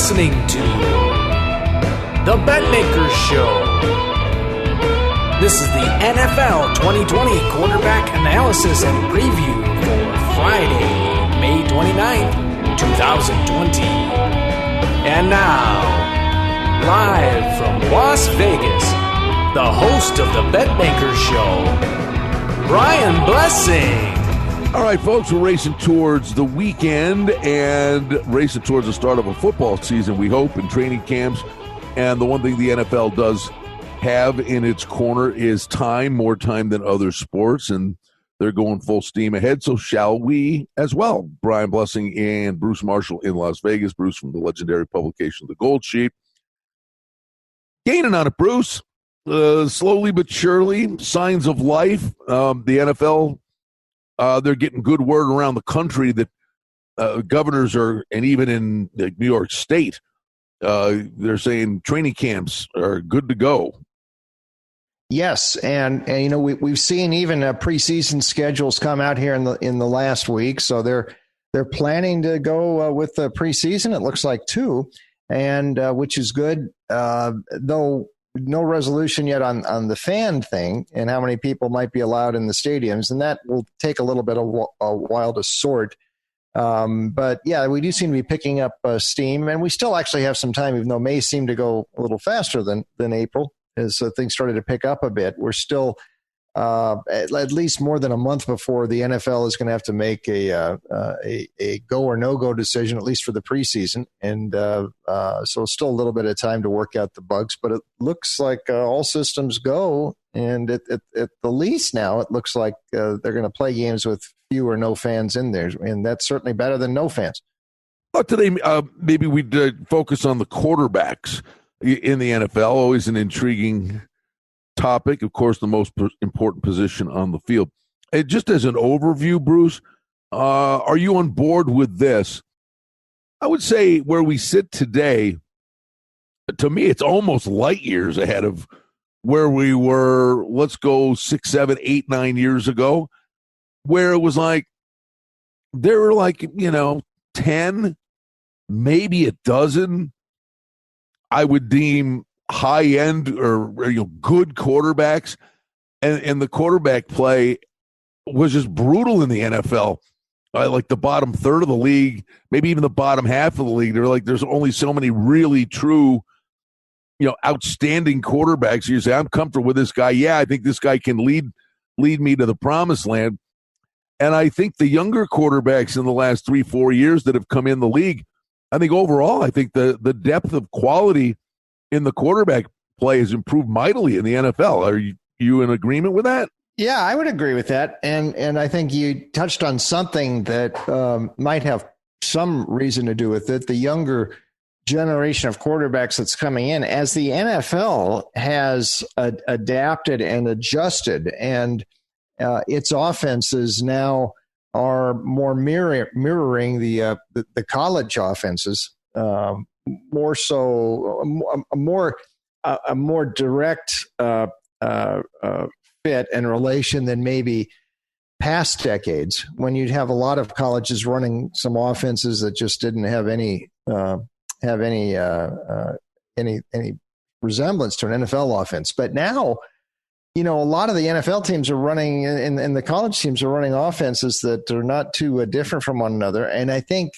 listening to the Betmaker Show. This is the NFL 2020 quarterback analysis and preview for Friday, May 29th, 2020. And now, live from Las Vegas, the host of the Betmaker Show, Brian Blessing. All right, folks, we're racing towards the weekend and racing towards the start of a football season, we hope, in training camps. And the one thing the NFL does have in its corner is time, more time than other sports, and they're going full steam ahead. So shall we as well? Brian Blessing and Bruce Marshall in Las Vegas. Bruce from the legendary publication The Gold Sheet. Gaining on it, Bruce. Slowly but surely, signs of life. The NFL, they're getting good word around the country that governors are, and even in New York State, they're saying training camps are good to go. Yes, and you know we've seen even preseason schedules come out here in the last week, so they're planning to go with the preseason. It looks like too, and which is good. Though no resolution yet on the fan thing and how many people might be allowed in the stadiums, and that will take a little bit of a while to sort. But yeah, we do seem to be picking up steam, and we still actually have some time, even though May seemed to go a little faster than April as things started to pick up a bit. We're still at least more than a month before the NFL is going to have to make a go or no go decision, at least for the preseason, and so still a little bit of time to work out the bugs. But it looks like all systems go, and at the least now it looks like they're going to play games with few or no fans in there, and that's certainly better than no fans. Well, today, maybe we'd focus on the quarterbacks in the NFL, always an intriguing topic. Of course, the most important position on the field. Just as an overview, Bruce, are you on board with this? I would say where we sit today, to me, it's almost light years ahead of where we were, let's go 6, 7, 8, 9 years ago, where it was like, there were 10, maybe a dozen, I would deem high-end or good quarterbacks, and the quarterback play was just brutal in the NFL. Like the bottom third of the league, maybe even the bottom half of the league, they're like, there's only so many really true, outstanding quarterbacks. You say, I'm comfortable with this guy. Yeah, I think this guy can lead me to the promised land. And I think the younger quarterbacks in the last 3-4 years that have come in the league, I think overall, I think the depth of quality in the quarterback play has improved mightily in the NFL. Are you in agreement with that? Yeah, I would agree with that. And I think you touched on something that might have some reason to do with it. The younger generation of quarterbacks that's coming in, as the NFL has adapted and adjusted, and its offenses now are more mirroring the college offenses, more so a more direct fit and relation than maybe past decades, when you'd have a lot of colleges running some offenses that just didn't have any resemblance to an NFL offense. But now, a lot of the NFL teams are running, and the college teams are running offenses that are not too different from one another. And I think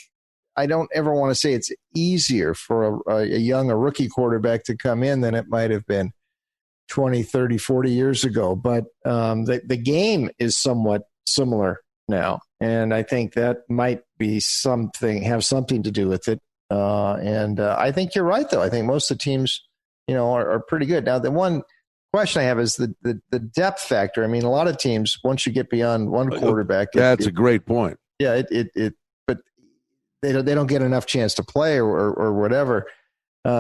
I don't ever want to say it's easier for a rookie quarterback to come in than it might have been 20, 30, 40 years ago. But the game is somewhat similar now. And I think that might be have something to do with it. And I think you're right, though. I think most of the teams, are pretty good. Now, the one question I have is the depth factor. I mean, a lot of teams, once you get beyond one quarterback, that's a great point. Yeah, but they don't get enough chance to play or whatever.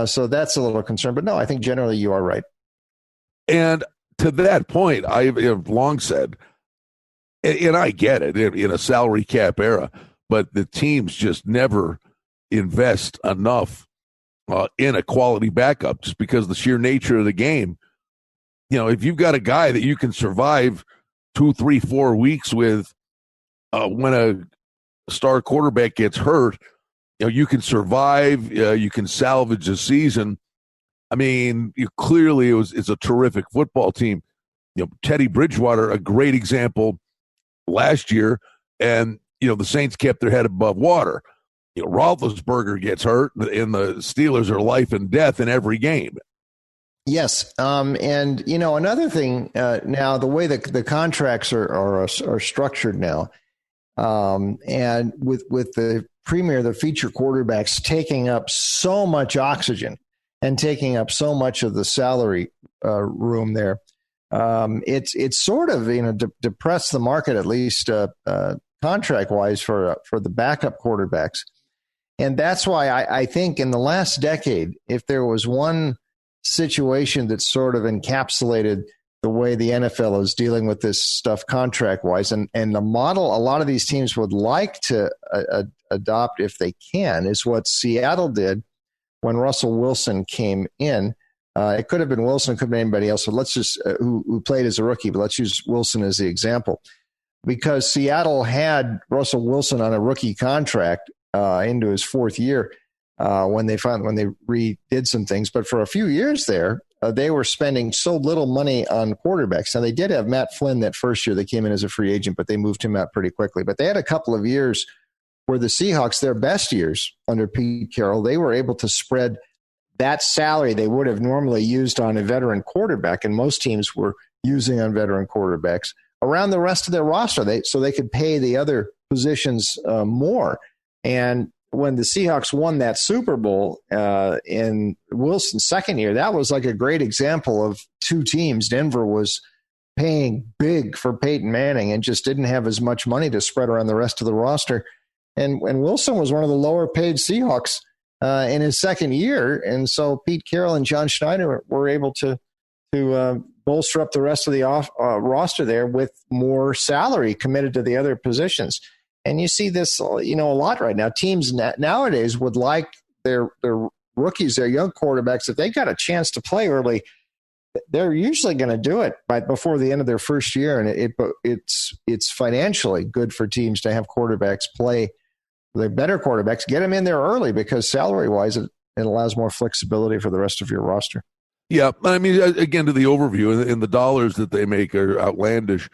So that's a little concern. But no, I think generally you are right. And to that point, I have long said, and I get it in a salary cap era, but the teams just never invest enough in a quality backup, just because the sheer nature of the game. If you've got a guy that you can survive 2, 3, 4 weeks with, when a star quarterback gets hurt, you can survive, you can salvage a season. I mean, clearly it's a terrific football team. Teddy Bridgewater, a great example last year, and the Saints kept their head above water. Roethlisberger gets hurt, and the Steelers are life and death in every game. Yes, and another thing now, the way that the contracts are structured now, and with the the feature quarterbacks taking up so much oxygen and taking up so much of the salary room there, it's sort of depressed the market, at least contract wise, for the backup quarterbacks, and that's why I think in the last decade, if there was one situation that sort of encapsulated the way the NFL is dealing with this stuff contract wise, and the model a lot of these teams would like to adopt if they can, is what Seattle did when Russell Wilson came in. It could have been Wilson, it could have been anybody else. So let's just who played as a rookie, but let's use Wilson as the example, because Seattle had Russell Wilson on a rookie contract into his fourth year when they redid some things. But for a few years there, they were spending so little money on quarterbacks. Now, they did have Matt Flynn that first year. They came in as a free agent, but they moved him out pretty quickly. But they had a couple of years where the Seahawks, their best years under Pete Carroll, they were able to spread that salary they would have normally used on a veteran quarterback, and most teams were using on veteran quarterbacks, around the rest of their roster, so they could pay the other positions more. And when the Seahawks won that Super Bowl in Wilson's second year, that was like a great example of two teams. Denver was paying big for Peyton Manning and just didn't have as much money to spread around the rest of the roster. And Wilson was one of the lower paid Seahawks in his second year. And so Pete Carroll and John Schneider were able to bolster up the rest of the roster there with more salary committed to the other positions. And you see this, a lot right now. Teams nowadays would like their rookies, their young quarterbacks, if they got a chance to play early, they're usually going to do it before the end of their first year. And it's financially good for teams to have quarterbacks play. The better quarterbacks, get them in there early, because salary-wise, it allows more flexibility for the rest of your roster. Yeah, I mean, again, to the overview, and the dollars that they make are outlandish.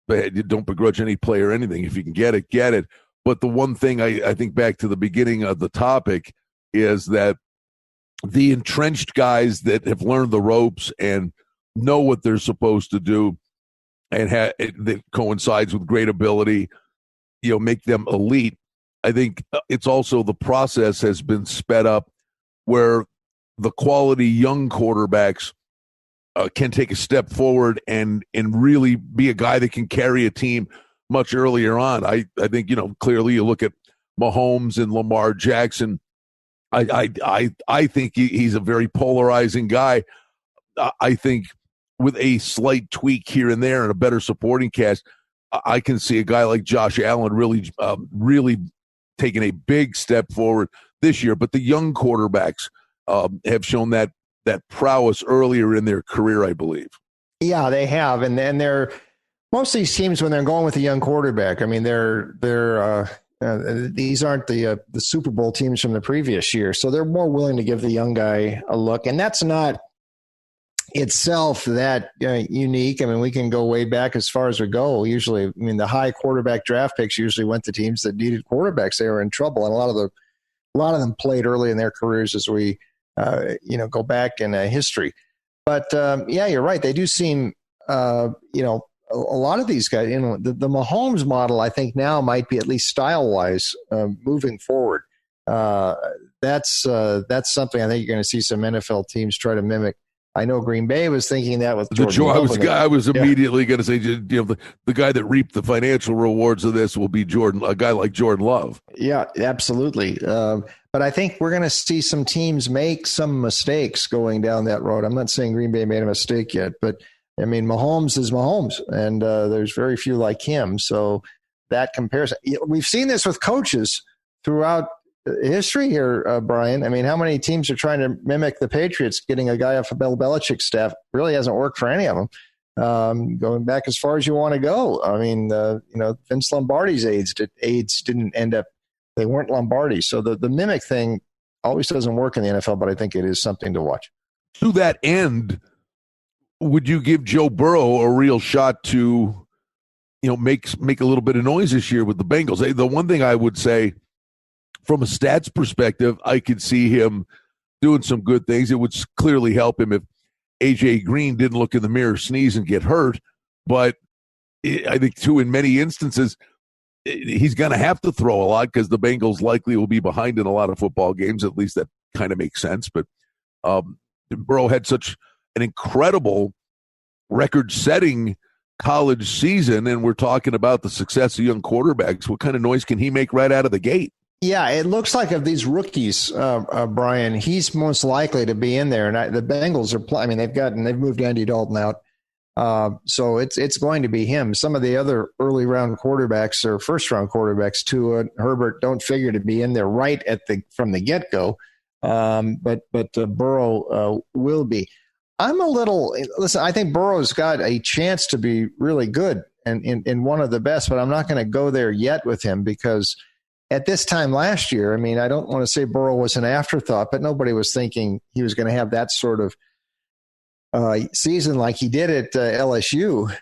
But you don't begrudge any player anything. If you can get it, get it. But the one thing I think back to the beginning of the topic is that the entrenched guys that have learned the ropes and know what they're supposed to do, and that coincides with great ability, make them elite. I think it's also the process has been sped up where the quality young quarterbacks can take a step forward and really be a guy that can carry a team much earlier on. I think, clearly you look at Mahomes and Lamar Jackson. I think he's a very polarizing guy. I think with a slight tweak here and there and a better supporting cast, I can see a guy like Josh Allen really taking a big step forward this year. But the young quarterbacks have shown that prowess earlier in their career, I believe. Yeah, they have, and they're most of these teams when they're going with a young quarterback. I mean, they're these aren't the Super Bowl teams from the previous year, so they're more willing to give the young guy a look, and that's not itself that unique. I mean, we can go way back as far as we go. Usually, the high quarterback draft picks usually went to teams that needed quarterbacks. They were in trouble, and a lot of them played early in their careers as we go back in history. But you're right. They do seem, a lot of these guys, the Mahomes model, I think now might be, at least style wise, moving forward. That's something I think you're going to see some NFL teams try to mimic. I know Green Bay was thinking that with Jordan. I was immediately going to say, the guy that reaped the financial rewards of this will be a guy like Jordan Love. Yeah, absolutely. But I think we're going to see some teams make some mistakes going down that road. I'm not saying Green Bay made a mistake yet, but Mahomes is Mahomes, and there's very few like him. So that comparison, we've seen this with coaches throughout history here, Brian. How many teams are trying to mimic the Patriots? Getting a guy off of Bill Belichick's staff really hasn't worked for any of them. Going back as far as you want to go. Vince Lombardi's aides didn't end up They weren't Lombardi. So the mimic thing always doesn't work in the NFL, but I think it is something to watch. To that end, would you give Joe Burrow a real shot to, make a little bit of noise this year with the Bengals? The one thing I would say, from a stats perspective, I could see him doing some good things. It would clearly help him if A.J. Green didn't look in the mirror, sneeze, and get hurt. But I think, too, in many instances, he's going to have to throw a lot because the Bengals likely will be behind in a lot of football games. At least that kind of makes sense. But Burrow had such an incredible record-setting college season, and we're talking about the success of young quarterbacks. What kind of noise can he make right out of the gate? Yeah, it looks like of these rookies, Brian, he's most likely to be in there. And the Bengals are they've moved Andy Dalton out. So it's going to be him. Some of the other early round quarterbacks or first round quarterbacks, Tua, Herbert, don't figure to be in there right from the get go. But Burrow will be. I think Burrow's got a chance to be really good and one of the best, but I'm not going to go there yet with him because at this time last year, I don't want to say Burrow was an afterthought, but nobody was thinking he was going to have that sort of season like he did at LSU.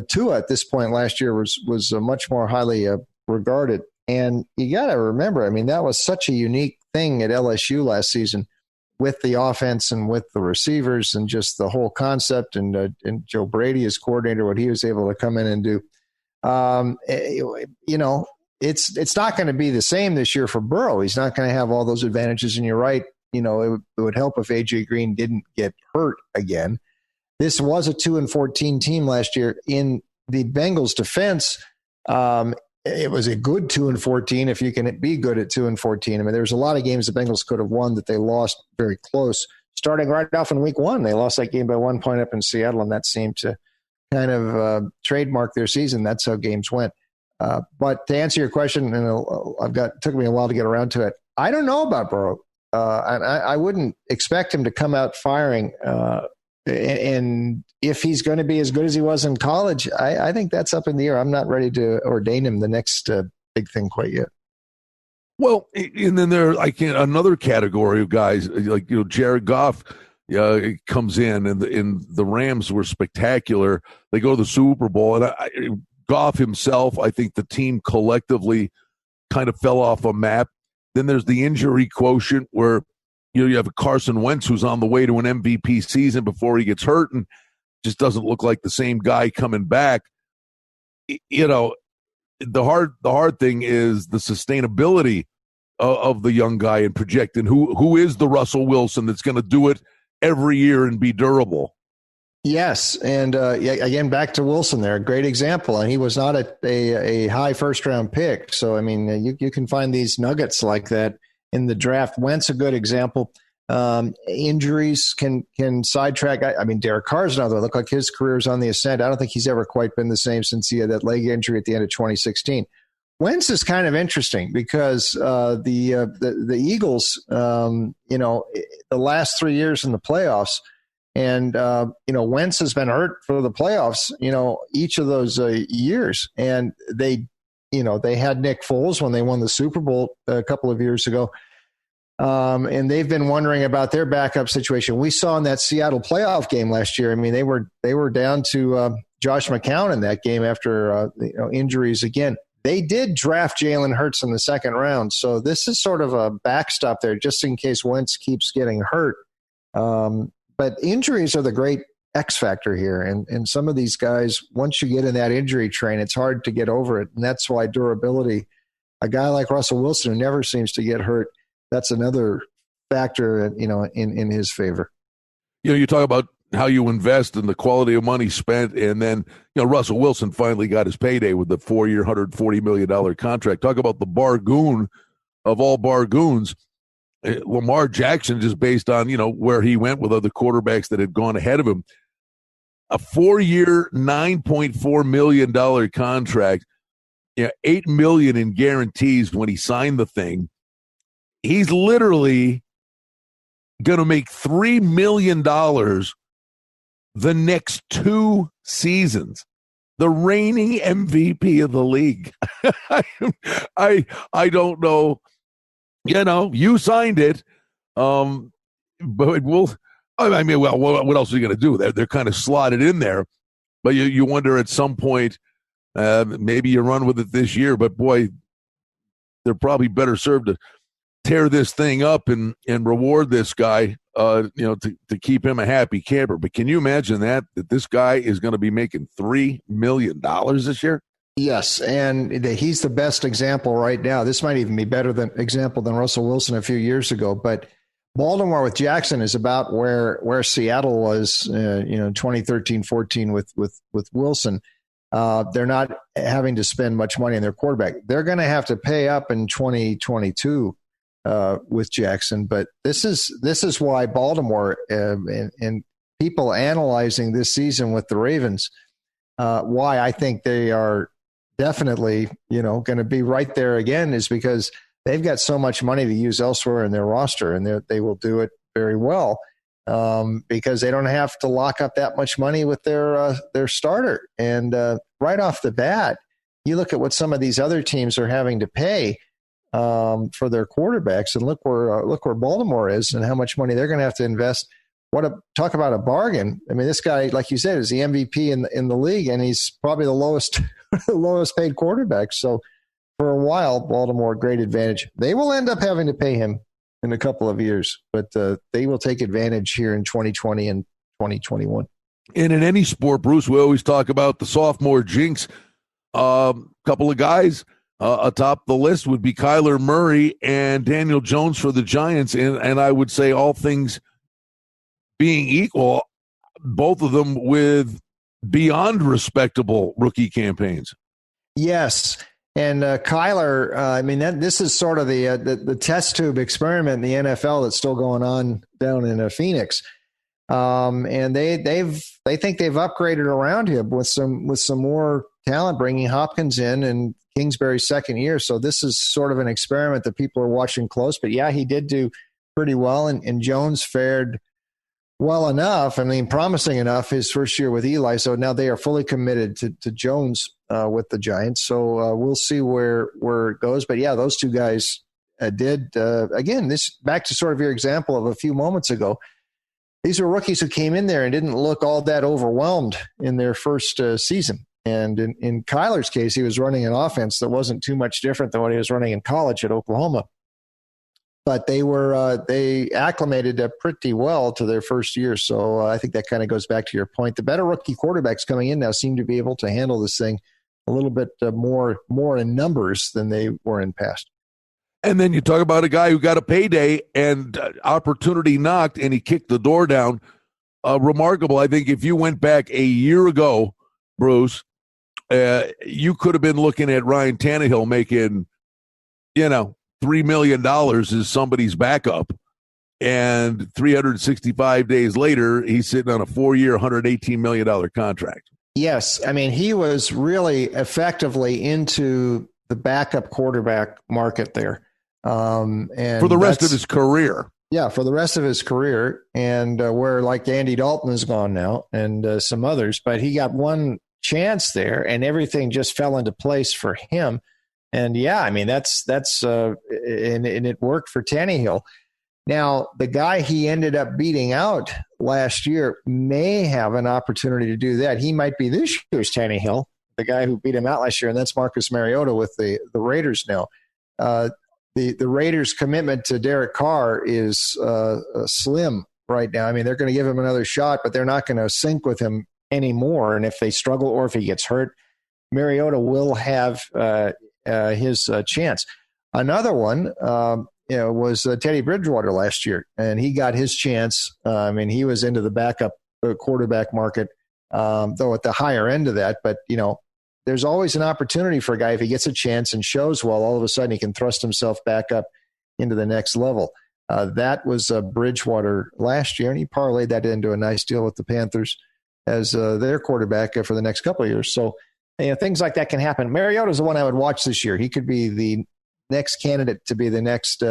Tua at this point last year was much more highly regarded. And you got to remember, that was such a unique thing at LSU last season with the offense and with the receivers and just the whole concept and Joe Brady as coordinator, what he was able to come in and do. It's not going to be the same this year for Burrow. He's not going to have all those advantages. And you're right. It would help if A.J. Green didn't get hurt again. This was a 2-14 team last year. In the Bengals' defense, it was a good 2-14 if you can be good at 2-14. There was a lot of games the Bengals could have won that they lost very close. Starting right off in week 1, they lost that game by 1 point up in Seattle, and that seemed to kind of trademark their season. That's how games went. But to answer your question, it took me a while to get around to it. I don't know about Burrow. I wouldn't expect him to come out firing. And if he's going to be as good as he was in college, I think that's up in the air. I'm not ready to ordain him the next big thing quite yet. Well, and then there another category of guys like Jared Goff comes in, and the Rams were spectacular. They go to the Super Bowl, and Goff himself, I think the team collectively kind of fell off a map. Then there's the injury quotient where you have Carson Wentz who's on the way to an MVP season before he gets hurt and just doesn't look like the same guy coming back. The hard thing is the sustainability of the young guy and projecting who is the Russell Wilson that's going to do it every year and be durable. Yes, and again, back to Wilson there, a great example. And he was not a high first-round pick. So, you can find these nuggets like that in the draft. Wentz, a good example. Injuries can sidetrack. Derek Carr's another. Look like his career's on the ascent. I don't think he's ever quite been the same since he had that leg injury at the end of 2016. Wentz is kind of interesting because the Eagles, the last 3 years in the playoffs, and, Wentz has been hurt for the playoffs, each of those years. And they had Nick Foles when they won the Super Bowl a couple of years ago. And they've been wondering about their backup situation. We saw in that Seattle playoff game last year, they were down to Josh McCown in that game after injuries again. They did draft Jalen Hurts in the second round. So this is sort of a backstop there just in case Wentz keeps getting hurt. But injuries are the great X factor here. And some of these guys, once you get in that injury train, it's hard to get over it. And that's why durability, a guy like Russell Wilson who never seems to get hurt, that's another factor, in his favor. You talk about how you invest and the quality of money spent. And then, Russell Wilson finally got his payday with the 4-year, $140 million contract. Talk about the bargoon of all bargoons. Lamar Jackson, just based on, where he went with other quarterbacks that had gone ahead of him, a 4-year, $9.4 million contract, $8 million in guarantees when he signed the thing. He's literally going to make $3 million the next 2 seasons. the reigning MVP of the league. I don't know. You signed it. But what else are you going to do? They're kind of slotted in there. But you wonder at some point, maybe you run with it this year. But, boy, they're probably better served to tear this thing up and reward this guy, to keep him a happy camper. But can you imagine that this guy is going to be making $3 million this year? Yes, and he's the best example right now. This might even be better than Russell Wilson a few years ago. But Baltimore with Jackson is about where Seattle was, 2013-14 with Wilson. They're not having to spend much money on their quarterback. They're going to have to pay up in 2022 with Jackson. But this is why Baltimore and people analyzing this season with the Ravens, why I think they are definitely going to be right there again, is because they've got so much money to use elsewhere in their roster, and they will do it very well because they don't have to lock up that much money with their starter. And right off the bat, you look at what some of these other teams are having to pay for their quarterbacks, and look where Baltimore is and how much money they're going to have to invest. Talk about a bargain. I mean, this guy, like you said, is the MVP in the league, and he's probably the lowest paid quarterback. So for a while, Baltimore, great advantage. They will end up having to pay him in a couple of years, but they will take advantage here in 2020 and 2021. And in any sport, Bruce, we always talk about the sophomore jinx. Couple of guys atop the list would be Kyler Murray and Daniel Jones for the Giants. And I would say, all things being equal, both of them with beyond respectable rookie campaigns. Yes. And Kyler, this is sort of the test tube experiment in the NFL that's still going on down in Phoenix. And they think they've upgraded around him with some more talent, bringing Hopkins in and Kingsbury's second year. So this is sort of an experiment that people are watching close. But yeah, he did do pretty well, and Jones fared well enough. Promising enough his first year with Eli. So now they are fully committed to Jones with the Giants. So we'll see where it goes. But yeah, those two guys did again. This back to sort of your example of a few moments ago. These were rookies who came in there and didn't look all that overwhelmed in their first season. And in Kyler's case, he was running an offense that wasn't too much different than what he was running in college at Oklahoma. But they acclimated pretty well to their first year. So I think that kind of goes back to your point. The better rookie quarterbacks coming in now seem to be able to handle this thing a little bit more in numbers than they were in past. And then you talk about a guy who got a payday and opportunity knocked, and he kicked the door down. Remarkable. I think if you went back a year ago, Bruce, you could have been looking at Ryan Tannehill making, $3 million as somebody's backup. And 365 days later, he's sitting on a 4-year, $118 million contract. Yes. He was really effectively into the backup quarterback market there. And for the rest of his career. Yeah, for the rest of his career. And where like Andy Dalton is gone now and some others. But he got one chance there and everything just fell into place for him. And yeah, that's and it worked for Tannehill. Now, the guy he ended up beating out last year may have an opportunity to do that. He might be this year's Tannehill, the guy who beat him out last year, and that's Marcus Mariota with the Raiders now. The Raiders' commitment to Derek Carr is slim right now. They're going to give him another shot, but they're not going to sync with him anymore. And if they struggle or if he gets hurt, Mariota will have his chance. Another one was Teddy Bridgewater last year, and he got his chance. He was into the backup quarterback market, though at the higher end of that. But, there's always an opportunity for a guy if he gets a chance and shows well, all of a sudden he can thrust himself back up into the next level. That was Bridgewater last year, and he parlayed that into a nice deal with the Panthers as their quarterback for the next couple of years. So, things like that can happen. Mariota's the one I would watch this year. He could be the next candidate to be the next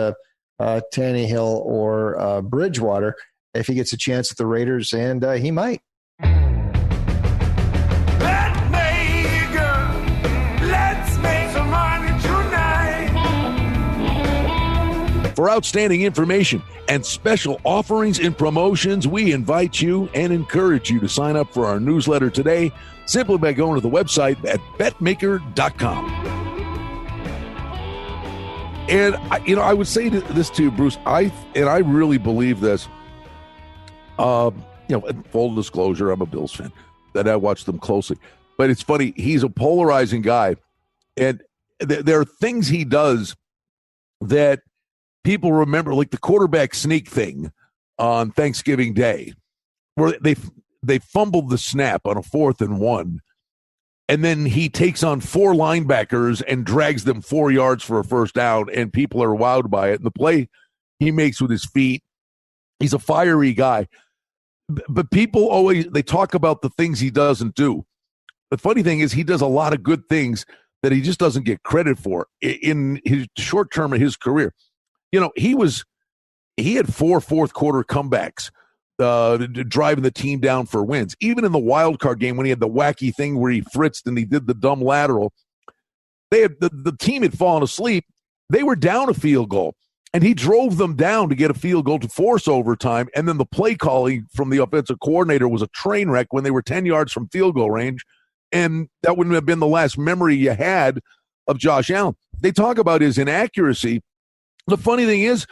Tannehill or Bridgewater if he gets a chance at the Raiders, and he might. Betmaker For outstanding information and special offerings and promotions, we invite you and encourage you to sign up for our newsletter today simply by going to the website at bettmaker.com. And I would say this to you, Bruce. I really believe this. Full disclosure, I'm a Bills fan. That I watch them closely, but it's funny. He's a polarizing guy, and there are things he does that people remember, like the quarterback sneak thing on Thanksgiving Day, where they fumbled the snap on a 4th and 1, and then he takes on 4 linebackers and drags them 4 yards for a first down, and people are wowed by it. And the play he makes with his feet, he's a fiery guy. But people they talk about the things he doesn't do. The funny thing is he does a lot of good things that he just doesn't get credit for in his short term of his career. He had 4 fourth quarter comebacks, driving the team down for wins. Even in the wild card game when he had the wacky thing where he fritzed and he did the dumb lateral, the team had fallen asleep. They were down a field goal, and he drove them down to get a field goal to force overtime. And then the play calling from the offensive coordinator was a train wreck when they were 10 yards from field goal range. And that wouldn't have been the last memory you had of Josh Allen. They talk about his inaccuracy. The funny thing is,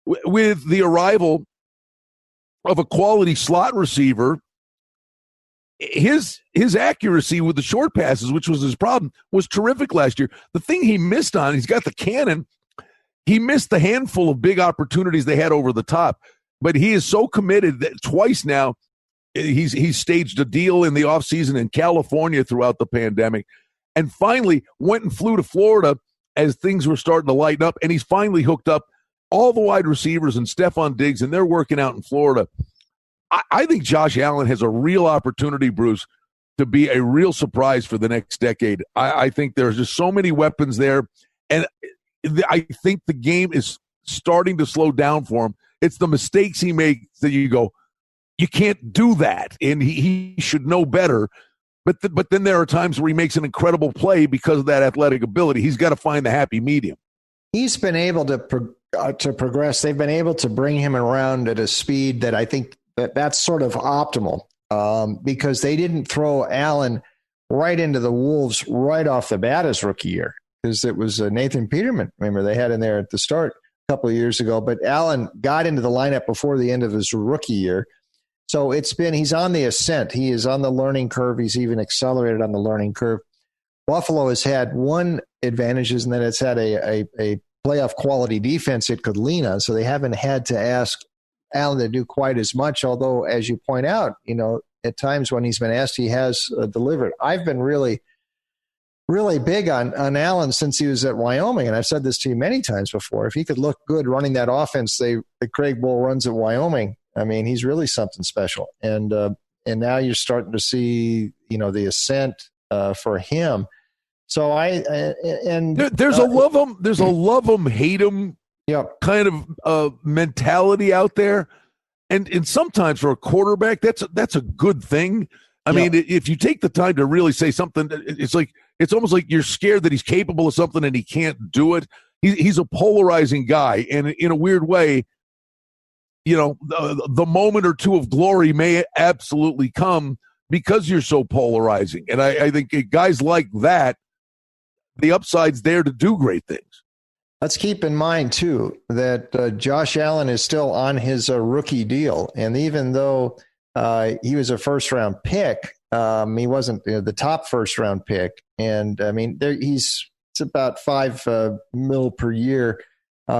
with the arrival of a quality slot receiver, his accuracy with the short passes, which was his problem, was terrific last year. The thing he missed on, he's got the cannon. He missed the handful of big opportunities they had over the top, but he is so committed that twice now he's staged a deal in the offseason in California throughout the pandemic, and finally went and flew to Florida as things were starting to lighten up, and he's finally hooked up all the wide receivers and Stephon Diggs, and they're working out in Florida. I think Josh Allen has a real opportunity, Bruce, to be a real surprise for the next decade. I think there's just so many weapons there, and I think the game is starting to slow down for him. It's the mistakes he makes that you go, you can't do that, and he should know better. But then there are times where he makes an incredible play because of that athletic ability. He's got to find the happy medium. He's been able to progress. They've been able to bring him around at a speed that I think that's sort of optimal, because they didn't throw Allen right into the Wolves right off the bat his rookie year, because it was Nathan Peterman, remember, they had in there at the start a couple of years ago. But Allen got into the lineup before the end of his rookie year. So he's on the ascent. He is on the learning curve. He's even accelerated on the learning curve. Buffalo has had one advantage, and that it's had a playoff quality defense it could lean on. So they haven't had to ask Allen to do quite as much. Although, as you point out, at times when he's been asked, he has delivered. I've been really big on Allen since he was at Wyoming, and I've said this to you many times before. If he could look good running that offense that Craig Bull runs at Wyoming, I mean, he's really something special. And now you're starting to see, the ascent for him. So there's a love him, hate him kind of mentality out there, and sometimes for a quarterback, that's a good thing. I mean, if you take the time to really say something, it's almost like you're scared that he's capable of something and he can't do it. He's a polarizing guy, and in a weird way, the moment or two of glory may absolutely come because you're so polarizing. And I think guys like that, the upside's there to do great things. Let's keep in mind, too, that Josh Allen is still on his rookie deal. And even though he was a first-round pick, he wasn't the top first-round pick. And, I mean, it's about $5 million per year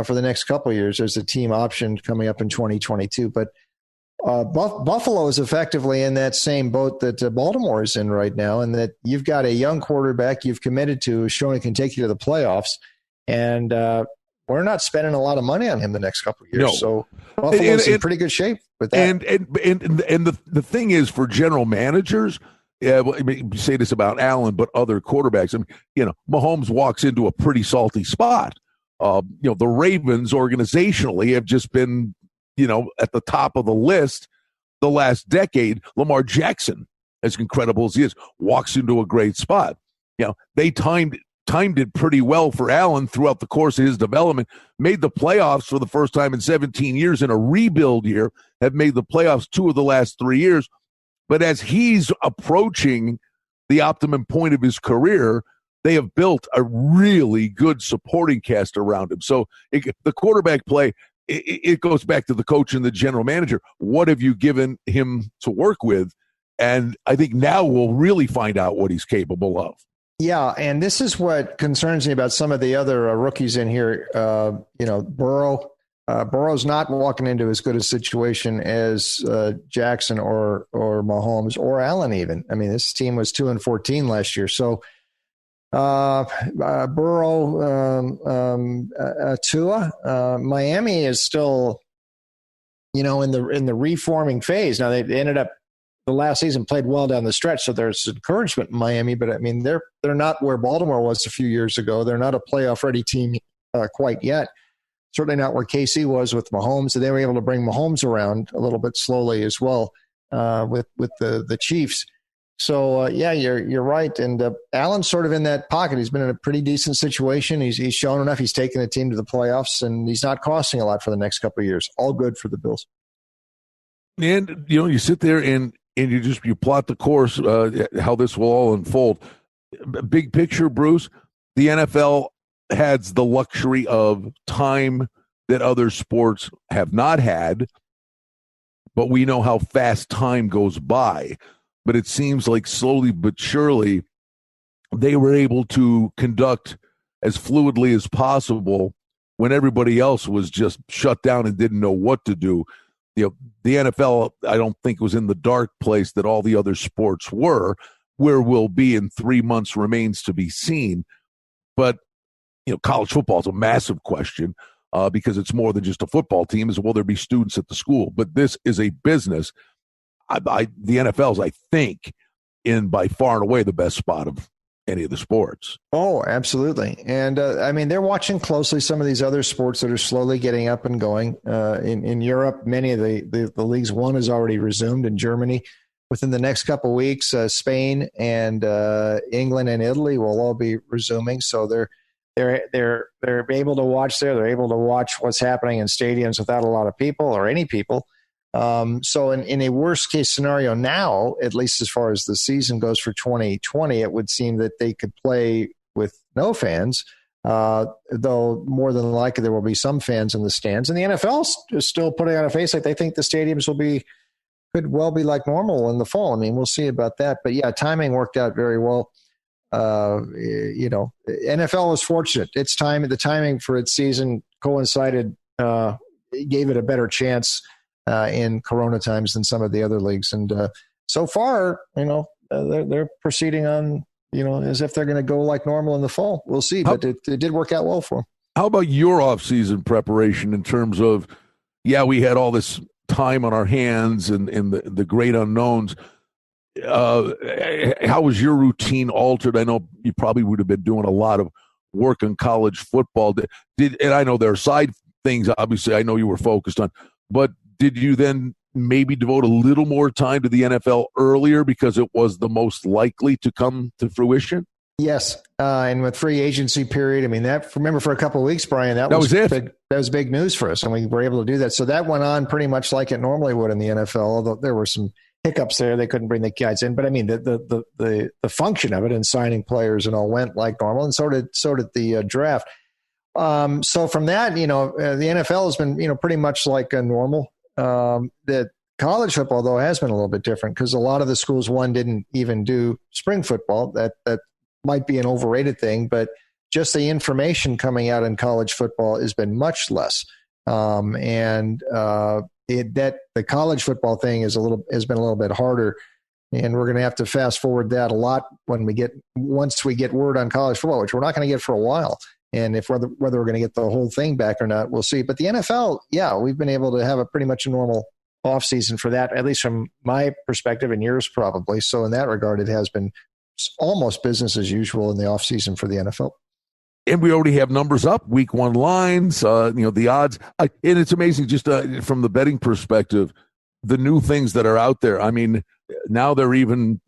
for the next couple of years. There's a team option coming up in 2022. But Buffalo is effectively in that same boat that Baltimore is in right now, and that you've got a young quarterback you've committed to, showing he can take you to the playoffs. And we're not spending a lot of money on him the next couple of years. No. So Buffalo's in pretty good shape with that. And the thing is, for general managers, you say this about Allen, but other quarterbacks, Mahomes walks into a pretty salty spot. The Ravens organizationally have just been, at the top of the list the last decade. Lamar Jackson, as incredible as he is, walks into a great spot. They timed timed it pretty well for Allen throughout the course of his development. Made the playoffs for the first time in 17 years in a rebuild year, have made the playoffs 2 of the last 3 years. But as he's approaching the optimum point of his career, they have built a really good supporting cast around him. So the quarterback play, it goes back to the coach and the general manager. What have you given him to work with? And I think now we'll really find out what he's capable of. Yeah, and this is what concerns me about some of the other rookies in here. Burrow. Burrow's not walking into as good a situation as Jackson or Mahomes or Allen even. I mean, this team was 2-14 last year. So Burrow, Tua, Miami is still, in the reforming phase. Now they ended up the last season played well down the stretch, so there's encouragement in Miami. But I mean, they're not where Baltimore was a few years ago. They're not a playoff ready team quite yet. Certainly not where KC was with Mahomes. So they were able to bring Mahomes around a little bit slowly as well with the Chiefs. So, you're right. And Allen's sort of in that pocket. He's been in a pretty decent situation. He's shown enough. He's taken the team to the playoffs, and he's not costing a lot for the next couple of years. All good for the Bills. And, you sit there and you plot the course, how this will all unfold. Big picture, Bruce, the NFL has the luxury of time that other sports have not had, but we know how fast time goes by. But it seems like slowly but surely they were able to conduct as fluidly as possible when everybody else was just shut down and didn't know what to do. The NFL, I don't think, was in the dark place that all the other sports were. Where we'll be in 3 months remains to be seen. But college football is a massive question because it's more than just a football team. Will there be students at the school? But this is a business. The NFL is, I think, in by far and away the best spot of any of the sports. Oh, absolutely. And they're watching closely some of these other sports that are slowly getting up and going. In Europe, many of the leagues, one has already resumed in Germany. Within the next couple of weeks, Spain and England and Italy will all be resuming. So they're able to watch there. They're able to watch what's happening in stadiums without a lot of people or any people. So in a worst case scenario now, at least as far as the season goes for 2020, it would seem that they could play with no fans, though more than likely there will be some fans in the stands. And the NFL is still putting on a face like they think the stadiums could well be like normal in the fall. I mean, we'll see about that. But yeah, timing worked out very well. NFL was fortunate. The timing for its season coincided, gave it a better chance in Corona times than some of the other leagues. And so far, they're proceeding on, as if they're going to go like normal in the fall. We'll see, but it did work out well for them. How about your off-season preparation in terms of, we had all this time on our hands and the great unknowns. How was your routine altered? I know you probably would have been doing a lot of work on college football. And I know there are side things, obviously, I know you were focused on, but did you then maybe devote a little more time to the NFL earlier because it was the most likely to come to fruition? Yes. And with free agency period, remember for a couple of weeks, Brian, that was it. That was big news for us, and we were able to do that. So that went on pretty much like it normally would in the NFL, although there were some hiccups there. They couldn't bring the guys in, but the function of it and signing players and all went like normal, and so did the draft. So from that, the NFL has been, pretty much like a normal. That college football, though, has been a little bit different because a lot of the schools, didn't even do spring football. That might be an overrated thing, but just the information coming out in college football has been much less. The college football thing has been a little bit harder, and we're going to have to fast forward that a lot once we get word on college football, which we're not going to get for a while. And whether we're going to get the whole thing back or not, we'll see. But the NFL, we've been able to have a pretty much a normal offseason for that, at least from my perspective and yours probably. So in that regard, it has been almost business as usual in the offseason for the NFL. And we already have numbers up, week 1 lines, the odds. And it's amazing just from the betting perspective, the new things that are out there. I mean, now they're even,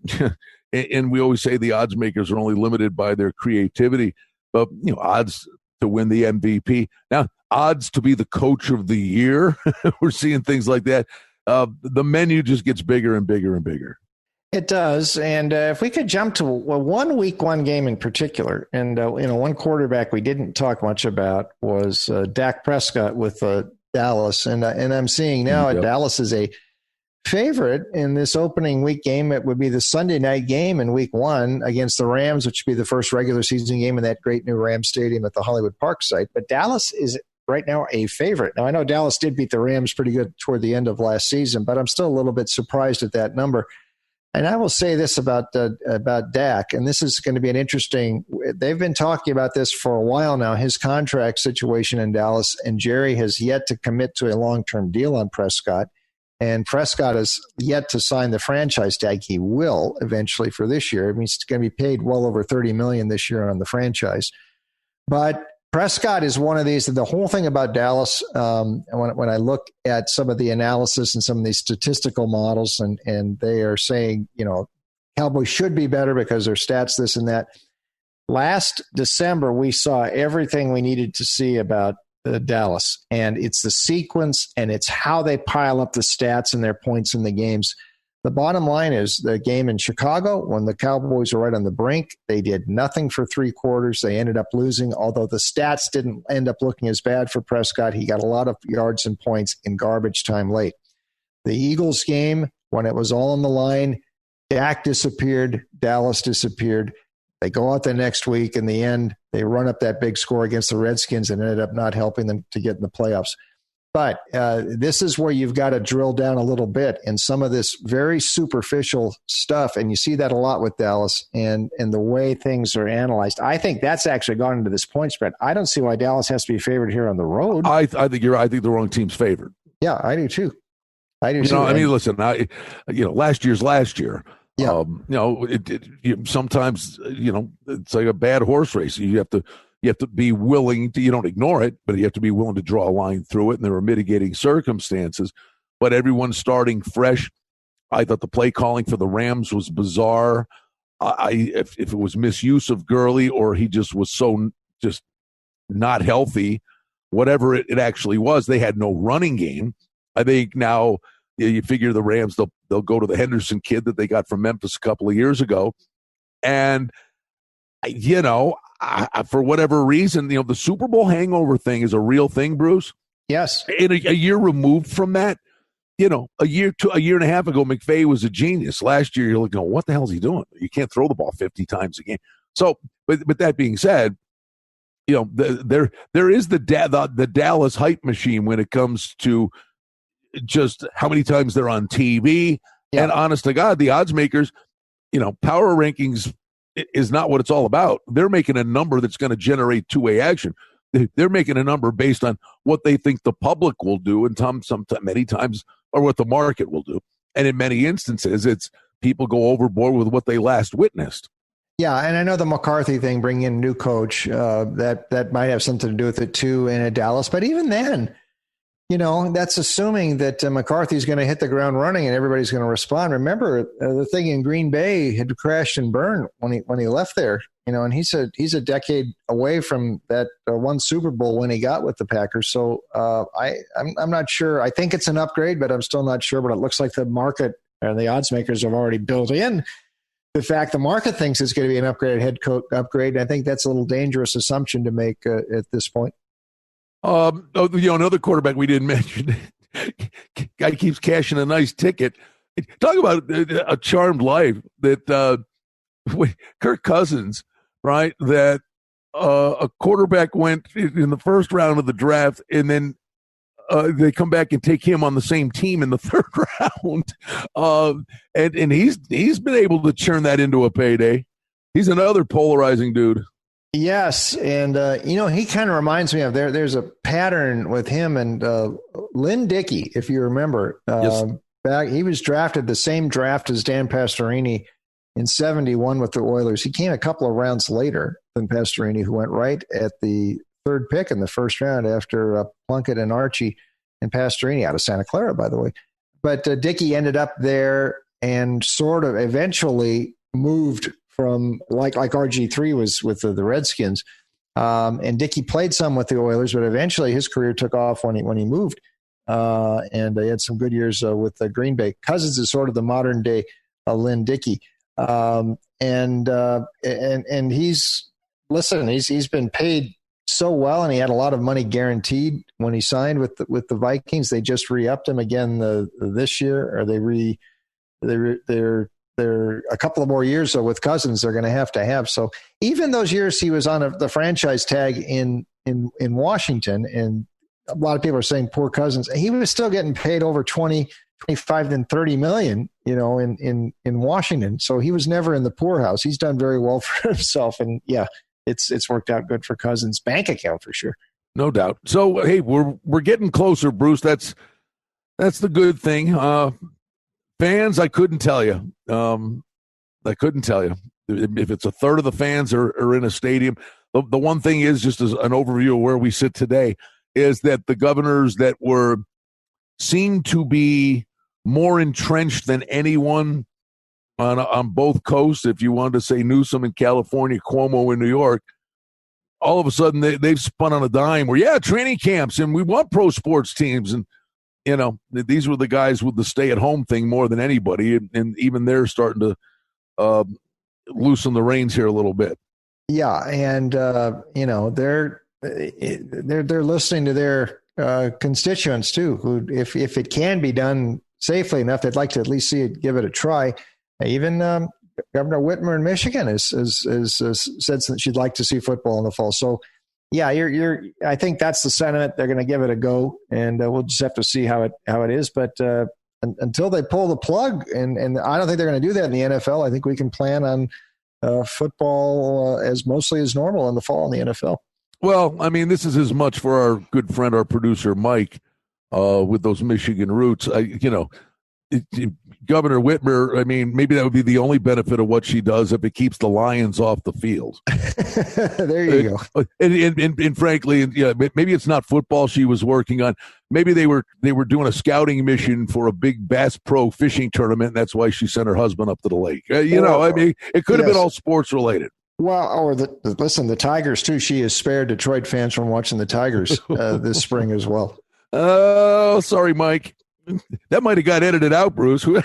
and we always say the odds makers are only limited by their creativity. But odds to win the MVP now, odds to be the coach of the year. We're seeing things like that. The menu just gets bigger and bigger and bigger. It does. And if we could jump to one week one game in particular, and one quarterback we didn't talk much about was Dak Prescott with Dallas. And I'm seeing now Dallas is a favorite in this opening week game. It would be the Sunday night game in week one against the Rams, which would be the first regular season game in that great new Rams stadium at the Hollywood Park site. But Dallas is right now a favorite. Now, I know Dallas did beat the Rams pretty good toward the end of last season, but I'm still a little bit surprised at that number. And I will say this about Dak, and this is going to be an interesting – they've been talking about this for a while now, his contract situation in Dallas, and Jerry has yet to commit to a long-term deal on Prescott. And Prescott has yet to sign the franchise tag. He will eventually for this year. I mean, he's going to be paid well over $30 million this year on the franchise. But Prescott is one of these. The whole thing about Dallas, when I look at some of the analysis and some of these statistical models, and they are saying, Cowboys should be better because their stats, this and that. Last December, we saw everything we needed to see about Dallas, and it's the sequence and it's how they pile up the stats and their points in the games. The bottom line is the game in Chicago, when the Cowboys were right on the brink, they did nothing for 3 quarters. They ended up losing, although the stats didn't end up looking as bad for Prescott. He got a lot of yards and points in garbage time late. The Eagles game, when it was all on the line, Dak disappeared, Dallas disappeared. They go out the next week. In the end, they run up that big score against the Redskins and ended up not helping them to get in the playoffs. But this is where you've got to drill down a little bit in some of this very superficial stuff. And you see that a lot with Dallas and the way things are analyzed. I think that's actually gone into this point spread. I don't see why Dallas has to be favored here on the road. I think you're right. I think the wrong team's favored. Yeah, I do too. Listen, last year's last year. Yeah. Sometimes, it's like a bad horse race. You have to be willing to, you don't ignore it, but you have to be willing to draw a line through it. And there are mitigating circumstances, but everyone's starting fresh. I thought the play calling for the Rams was bizarre. If it was misuse of Gurley or he just was so just not healthy, whatever it actually was, they had no running game. I think now you figure the Rams, they'll go to the Henderson kid that they got from Memphis a couple of years ago. And, for whatever reason, the Super Bowl hangover thing is a real thing, Bruce. Yes. And a year removed from that, a year and a half ago, McVay was a genius. Last year, you're looking, what the hell is he doing? You can't throw the ball 50 times a game. So, but that being said, there is the Dallas hype machine when it comes to just how many times they're on TV. Yeah. And honest to God, the odds makers, power rankings is not what it's all about. They're making a number that's going to generate two-way action. They're making a number based on what they think the public will do, and many times, or what the market will do. And in many instances, it's people go overboard with what they last witnessed. Yeah, and I know the McCarthy thing, bringing in a new coach, that might have something to do with it too in Dallas. But even then, that's assuming that McCarthy's going to hit the ground running and everybody's going to respond. Remember, the thing in Green Bay had crashed and burned when he left there. And he's a decade away from that one Super Bowl when he got with the Packers. So I'm not sure. I think it's an upgrade, but I'm still not sure. But it looks like the market and the odds makers have already built in the fact the market thinks it's going to be an upgraded head coach upgrade. And I think that's a little dangerous assumption to make at this point. Another quarterback we didn't mention. Guy keeps cashing a nice ticket. Talk about a charmed life that Kirk Cousins, right? That a quarterback went in the first round of the draft, and then they come back and take him on the same team in the third round. And he's been able to churn that into a payday. He's another polarizing dude. Yes, and he kind of reminds me of there's a pattern with him and Lynn Dickey, if you remember. Yes. Back he was drafted the same draft as Dan Pastorini in 1971 with the Oilers. He came a couple of rounds later than Pastorini, who went right at the third pick in the first round after Plunkett and Archie and Pastorini out of Santa Clara, by the way. But Dickey ended up there and sort of eventually moved from like RG3 was with the Redskins, And Dickey played some with the Oilers, but eventually his career took off when he moved. And he had some good years with Green Bay. Cousins is sort of the modern day Lynn Dickey. And he's been paid so well, and he had a lot of money guaranteed when he signed with the Vikings. They just re-upped him again this year, or they're a couple of more years with Cousins they're going to have. So even those years he was on the franchise tag in Washington, and a lot of people are saying poor Cousins, he was still getting paid over 20, 25, and 30 million, in Washington. So he was never in the poorhouse. He's done very well for himself. And yeah, it's worked out good for Cousins' bank account for sure. No doubt. So, hey, we're getting closer, Bruce. That's the good thing. Fans, I couldn't tell you. If it's a third of the fans are in a stadium. The one thing is, just as an overview of where we sit today, is that the governors that seem to be more entrenched than anyone on both coasts, if you wanted to say Newsom in California, Cuomo in New York, all of a sudden they've spun on a dime where, training camps, and we want pro sports teams. And, these were the guys with the stay-at-home thing more than anybody, and even they're starting to loosen the reins here a little bit. Yeah, and, they're listening to their constituents, too, who, if it can be done safely enough, they'd like to at least give it a try. Even Governor Whitmer in Michigan has said that she'd like to see football in the fall. So, yeah, I think that's the sentiment. They're going to give it a go, and we'll just have to see how it is. But until they pull the plug, and I don't think they're going to do that in the NFL. I think we can plan on football as mostly as normal in the fall in the NFL. Well, I mean, this is as much for our good friend, our producer Mike, with those Michigan roots. Governor Whitmer, I mean, maybe that would be the only benefit of what she does if it keeps the Lions off the field. There you go. And frankly, maybe it's not football she was working on. Maybe they were doing a scouting mission for a big Bass Pro fishing tournament, and that's why she sent her husband up to the lake. I mean, it could have been all sports related. Well, or the Tigers too. She has spared Detroit fans from watching the Tigers this spring as well. Oh, sorry, Mike. That might have got edited out, Bruce. Anyway,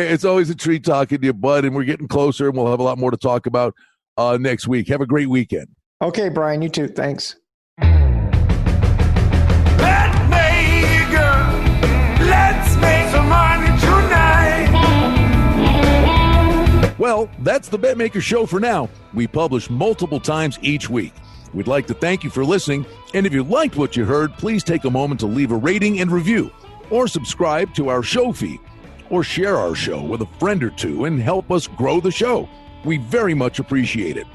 it's always a treat talking to you, bud, and we're getting closer, and we'll have a lot more to talk about next week. Have a great weekend. Okay, Brian, you too. Thanks. Betmaker, let's make some money tonight. Well, that's the Betmaker Show for now. We publish multiple times each week. We'd like to thank you for listening, and if you liked what you heard, please take a moment to leave a rating and review, or subscribe to our show feed, or share our show with a friend or two and help us grow the show. We very much appreciate it.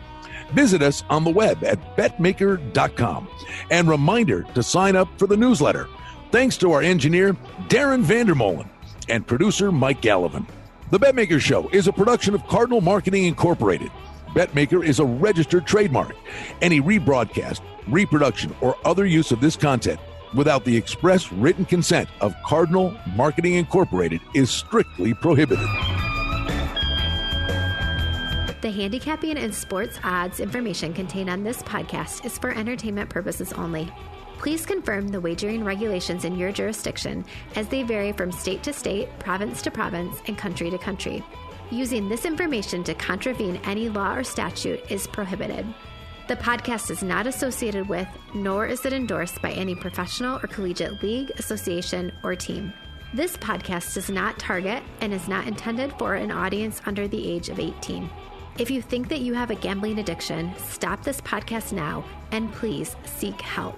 Visit us on the web at bettmaker.com, and reminder to sign up for the newsletter. Thanks to our engineer, Darren Vandermolen, and producer, Mike Gallivan. The Betmaker Show is a production of Cardinal Marketing Incorporated. Betmaker is a registered trademark. Any rebroadcast, reproduction, or other use of this content without the express written consent of Cardinal Marketing Incorporated is strictly prohibited. The handicapping and sports odds information contained on this podcast is for entertainment purposes only. Please confirm the wagering regulations in your jurisdiction, as they vary from state to state, province to province, and country to country. Using this information to contravene any law or statute is prohibited. The podcast is not associated with, nor is it endorsed by any professional or collegiate league, association, or team. This podcast does not target and is not intended for an audience under the age of 18. If you think that you have a gambling addiction, stop this podcast now and please seek help.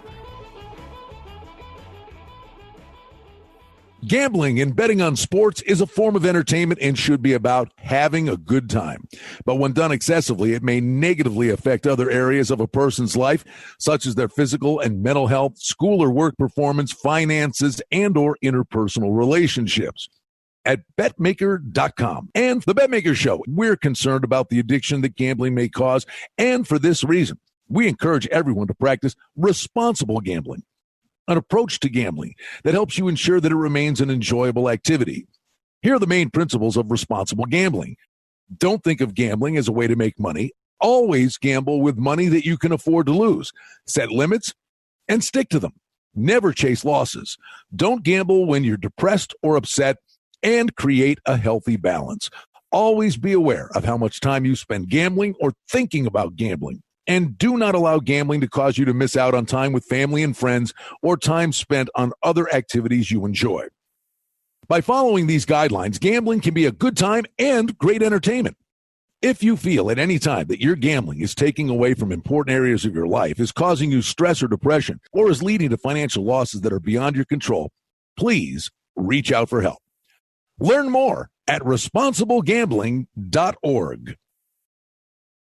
Gambling and betting on sports is a form of entertainment and should be about having a good time. But when done excessively, it may negatively affect other areas of a person's life, such as their physical and mental health, school or work performance, finances, and or interpersonal relationships. At Betmaker.com and The Betmaker Show, we're concerned about the addiction that gambling may cause, and for this reason, we encourage everyone to practice responsible gambling. An approach to gambling that helps you ensure that it remains an enjoyable activity. Here are the main principles of responsible gambling. Don't think of gambling as a way to make money. Always gamble with money that you can afford to lose. Set limits and stick to them. Never chase losses. Don't gamble when you're depressed or upset, and create a healthy balance. Always be aware of how much time you spend gambling or thinking about gambling. And do not allow gambling to cause you to miss out on time with family and friends or time spent on other activities you enjoy. By following these guidelines, gambling can be a good time and great entertainment. If you feel at any time that your gambling is taking away from important areas of your life, is causing you stress or depression, or is leading to financial losses that are beyond your control, please reach out for help. Learn more at responsiblegambling.org.